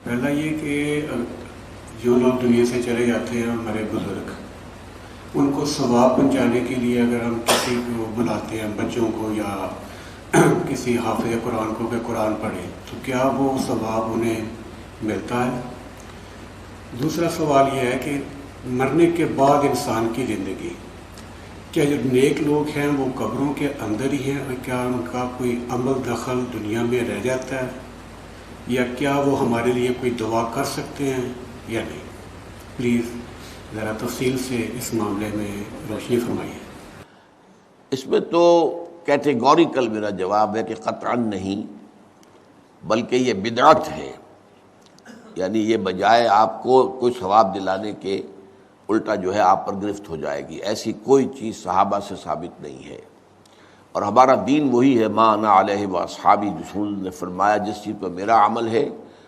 پہلا یہ کہ جو لوگ دنیا سے چلے جاتے ہیں ہمارے بزرگ، ان کو ثواب پہنچانے کے لیے اگر ہم کسی کو بلاتے ہیں، بچوں کو یا کسی حافظ قرآن کو کہ قرآن پڑھے، تو کیا وہ ثواب انہیں ملتا ہے؟ دوسرا سوال یہ ہے کہ مرنے کے بعد انسان کی زندگی، کیا جو نیک لوگ ہیں وہ قبروں کے اندر ہی ہیں، کیا ان کا کوئی عمل دخل دنیا میں رہ جاتا ہے، یا کیا وہ ہمارے لیے کوئی دعا کر سکتے ہیں یا نہیں؟ پلیز ذرا تفصیل سے اس معاملے میں روشنی فرمائیے۔ اس میں تو کیٹیگوریکل میرا جواب ہے کہ قطعاً نہیں، بلکہ یہ بدعت ہے، یعنی یہ بجائے آپ کو کوئی ثواب دلانے کے الٹا جو ہے آپ پر گرفت ہو جائے گی، ایسی کوئی چیز صحابہ سے ثابت نہیں ہے۔ اور ہمارا دین وہی ہے، ما انا علیہ واصحابی، رسول نے فرمایا جس چیز پر میرا عمل ہے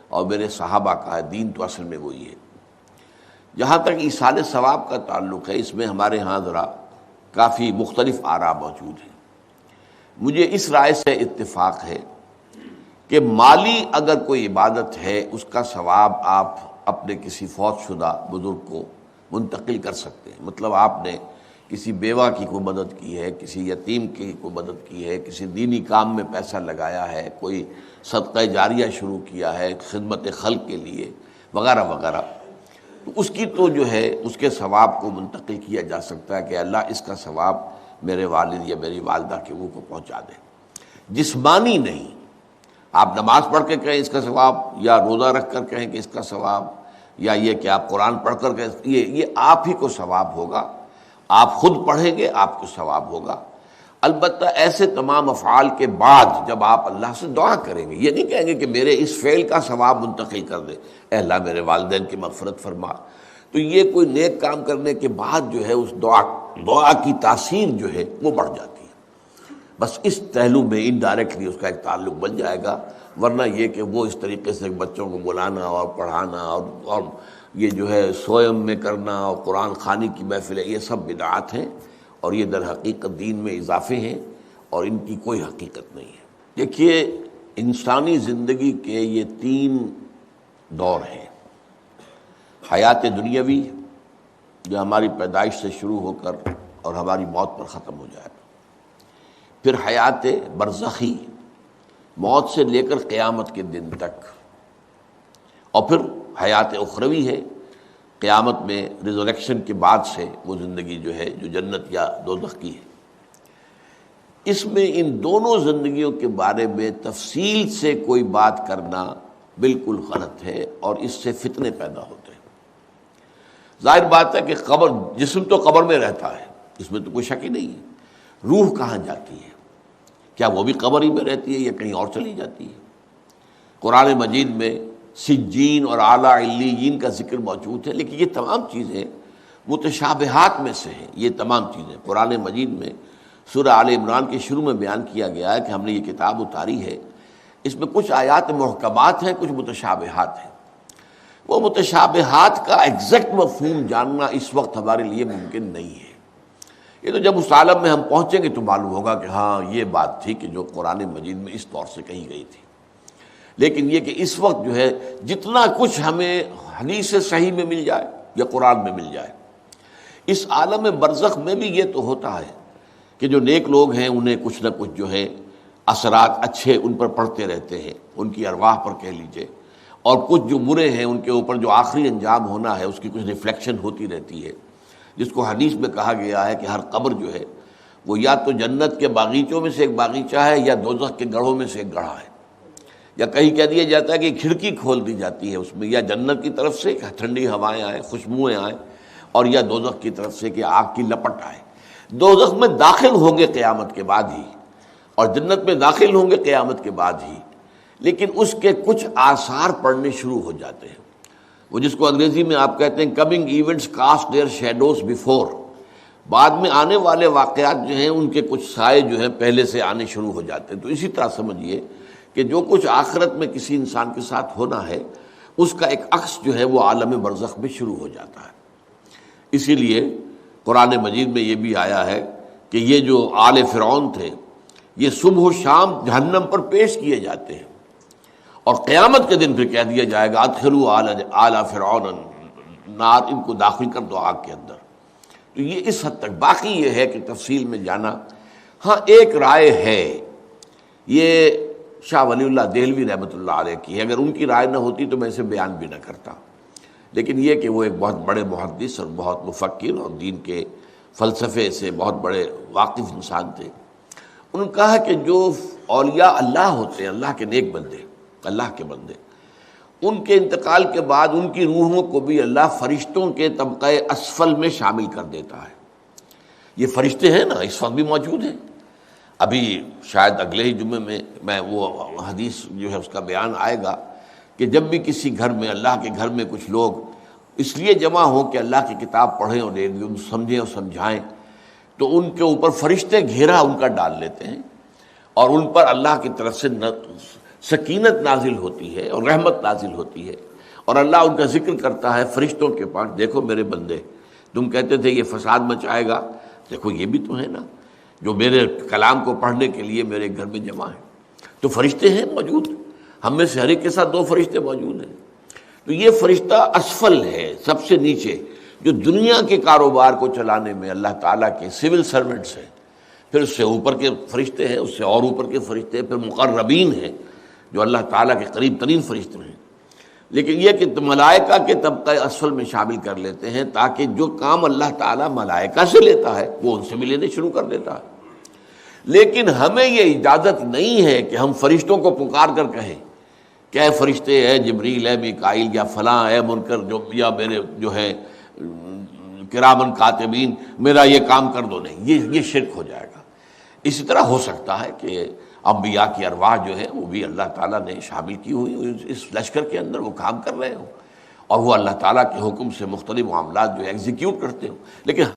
اور میرے صحابہ کا ہے، دین تو اصل میں وہی ہے۔ جہاں تک ایصال ثواب کا تعلق ہے، اس میں ہمارے ہاں ذرا کافی مختلف آراء موجود ہیں۔ مجھے اس رائے سے اتفاق ہے کہ مالی اگر کوئی عبادت ہے، اس کا ثواب آپ اپنے کسی فوت شدہ بزرگ کو منتقل کر سکتے ہیں۔ مطلب آپ نے کسی بیوہ کی کوئی مدد کی ہے، کسی یتیم کی کوئی مدد کی ہے، کسی دینی کام میں پیسہ لگایا ہے، کوئی صدقہ جاریہ شروع کیا ہے خدمت خلق کے لیے وغیرہ وغیرہ، تو اس کی تو جو ہے اس کے ثواب کو منتقل کیا جا سکتا ہے کہ اللہ اس کا ثواب میرے والد یا میری والدہ کے منہ کو پہنچا دے۔ جسمانی نہیں، آپ نماز پڑھ کے کہیں اس کا ثواب، یا روزہ رکھ کر کہیں کہ اس کا ثواب، یا یہ کہ آپ قرآن پڑھ کر کہیں، یہ آپ ہی کو ثواب ہوگا، آپ خود پڑھیں گے آپ کو ثواب ہوگا۔ البتہ ایسے تمام افعال کے بعد جب آپ اللہ سے دعا کریں گے، یہ نہیں کہیں گے کہ میرے اس فعل کا ثواب منتقل کر دے، اے اللہ میرے والدین کی مغفرت فرما، تو یہ کوئی نیک کام کرنے کے بعد جو ہے اس دعا کی تاثیر جو ہے وہ بڑھ جاتی ہے۔ بس اس پہلو میں انڈائریکٹلی اس کا ایک تعلق بن جائے گا، ورنہ یہ کہ وہ اس طریقے سے بچوں کو بلانا اور پڑھانا اور یہ جو ہے سوئم میں کرنا اور قرآن خوانی کی محفلیں، یہ سب بدعات ہیں، اور یہ در حقیقت دین میں اضافے ہیں اور ان کی کوئی حقیقت نہیں ہے۔ دیکھیے، انسانی زندگی کے یہ 3 دور ہیں: حیات دنیاوی جو ہماری پیدائش سے شروع ہو کر اور ہماری موت پر ختم ہو جائے، پھر حیات برزخی موت سے لے کر قیامت کے دن تک، اور پھر حیات اخروی ہے قیامت میں ریزوریکشن کے بعد سے وہ زندگی جو ہے جو جنت یا دوزخ کی ہے۔ اس میں ان دونوں زندگیوں کے بارے میں تفصیل سے کوئی بات کرنا بالکل غلط ہے، اور اس سے فتنے پیدا ہوتے ہیں۔ ظاہر بات ہے کہ قبر، جسم تو قبر میں رہتا ہے، اس میں تو کوئی شک ہی نہیں ہے، روح کہاں جاتی ہے؟ کیا وہ بھی قبر ہی میں رہتی ہے یا کہیں اور چلی جاتی ہے؟ قرآن مجید میں سجین اور اعلیٰ علیین کا ذکر موجود ہے، لیکن یہ تمام چیزیں متشابہات میں سے ہیں۔ یہ تمام چیزیں قرآن مجید میں سورہ آل عمران کے شروع میں بیان کیا گیا ہے کہ ہم نے یہ کتاب اتاری ہے، اس میں کچھ آیات محکمات ہیں، کچھ متشابہات ہیں۔ وہ متشابہات کا ایگزیکٹ مفہوم جاننا اس وقت ہمارے لیے ممکن نہیں ہے۔ یہ تو جب اس عالم میں ہم پہنچیں گے تو معلوم ہوگا کہ ہاں یہ بات تھی کہ جو قرآن مجید میں اس طور سے کہی گئی تھی۔ لیکن یہ کہ اس وقت جو ہے جتنا کچھ ہمیں حدیث صحیح میں مل جائے یا قرآن میں مل جائے، اس عالم برزخ میں بھی یہ تو ہوتا ہے کہ جو نیک لوگ ہیں انہیں کچھ نہ کچھ جو ہے اثرات اچھے ان پر پڑتے رہتے ہیں، ان کی ارواح پر کہہ لیجئے، اور کچھ جو برے ہیں ان کے اوپر جو آخری انجام ہونا ہے اس کی کچھ ریفلیکشن ہوتی رہتی ہے، جس کو حدیث میں کہا گیا ہے کہ ہر قبر جو ہے وہ یا تو جنت کے باغیچوں میں سے ایک باغیچہ ہے یا دوزخ کے گڑھوں میں سے ایک گڑھا ہے، یا کہیں کہہ دیا جاتا ہے کہ کھڑکی کھول دی جاتی ہے اس میں، یا جنت کی طرف سے ٹھنڈی ہوائیں آئیں، خوشبوئیں آئیں، اور یا دوزخ کی طرف سے کہ آگ کی لپٹ آئے۔ دوزخ میں داخل ہوں گے قیامت کے بعد ہی، اور جنت میں داخل ہوں گے قیامت کے بعد ہی، لیکن اس کے کچھ آثار پڑنے شروع ہو جاتے ہیں، وہ جس کو انگریزی میں آپ کہتے ہیں coming events cast their shadows before, بعد میں آنے والے واقعات جو ہیں ان کے کچھ سائے جو ہیں پہلے سے آنے شروع ہو جاتے ہیں۔ تو اسی طرح سمجھیے کہ جو کچھ آخرت میں کسی انسان کے ساتھ ہونا ہے اس کا ایک عکس جو ہے وہ عالم برزخ میں شروع ہو جاتا ہے۔ اسی لیے قرآن مجید میں یہ بھی آیا ہے کہ یہ جو آل فرعون تھے یہ صبح و شام جہنم پر پیش کیے جاتے ہیں، اور قیامت کے دن پھر کہہ دیا جائے گا ادخلوا آل فرعون النار، ان کو داخل کر دو آگ کے اندر۔ تو یہ اس حد تک، باقی یہ ہے کہ تفصیل میں جانا، ہاں ایک رائے ہے، یہ شاہ ولی اللہ دہلوی رحمۃ اللہ علیہ کی ہے، اگر ان کی رائے نہ ہوتی تو میں اسے بیان بھی نہ کرتا، لیکن یہ کہ وہ ایک بہت بڑے محدث اور بہت مفکر اور دین کے فلسفے سے بہت بڑے واقف انسان تھے۔ انہوں نے کہا کہ جو اولیاء اللہ ہوتے ہیں، اللہ کے نیک بندے، اللہ کے بندے، ان کے انتقال کے بعد ان کی روحوں کو بھی اللہ فرشتوں کے طبقہ اسفل میں شامل کر دیتا ہے۔ یہ فرشتے ہیں نا، اس وقت بھی موجود ہیں۔ ابھی شاید اگلے ہی جمعے میں وہ حدیث جو ہے اس کا بیان آئے گا کہ جب بھی کسی گھر میں، اللہ کے گھر میں کچھ لوگ اس لیے جمع ہوں کہ اللہ کی کتاب پڑھیں اور سمجھیں اور سمجھائیں، تو ان کے اوپر فرشتے گھیرا ان کا ڈال لیتے ہیں، اور ان پر اللہ کی طرف سے سکینت نازل ہوتی ہے اور رحمت نازل ہوتی ہے، اور اللہ ان کا ذکر کرتا ہے فرشتوں کے پاس، دیکھو میرے بندے، تم کہتے تھے یہ فساد مچائے گا، دیکھو یہ بھی تو ہے نا جو میرے کلام کو پڑھنے کے لیے میرے گھر میں جمع ہیں۔ تو فرشتے ہیں موجود، ہم میں سے ہر ایک کے ساتھ 2 فرشتے موجود ہیں۔ تو یہ فرشتہ اسفل ہے، سب سے نیچے، جو دنیا کے کاروبار کو چلانے میں اللہ تعالیٰ کے سول سرونٹس ہیں، پھر اس سے اوپر کے فرشتے ہیں، اس سے اور اوپر کے فرشتے ہیں، پھر مقربین ہیں جو اللہ تعالیٰ کے قریب ترین فرشتے ہیں۔ لیکن یہ کہ ملائکہ کے طبقہ اسفل میں شامل کر لیتے ہیں تاکہ جو کام اللہ تعالیٰ ملائکہ سے لیتا ہے وہ ان سے بھی لینے شروع کر دیتا ہے۔ لیکن ہمیں یہ اجازت نہیں ہے کہ ہم فرشتوں کو پکار کر کہیں کہ اے فرشتے، اے جبریل، اے میکائیل، یا فلاں، اے منکر، جو یا میرے جو ہے کرامن کاتبین، میرا یہ کام کر دو۔ نہیں، یہ شرک ہو جائے گا۔ اسی طرح ہو سکتا ہے کہ انبیاء کی ارواح جو ہے وہ بھی اللہ تعالیٰ نے شامل کی ہوئی اس لشکر کے اندر، وہ کام کر رہے ہوں، اور وہ اللہ تعالیٰ کے حکم سے مختلف معاملات جو ایگزیکیوٹ کرتے ہوں، لیکن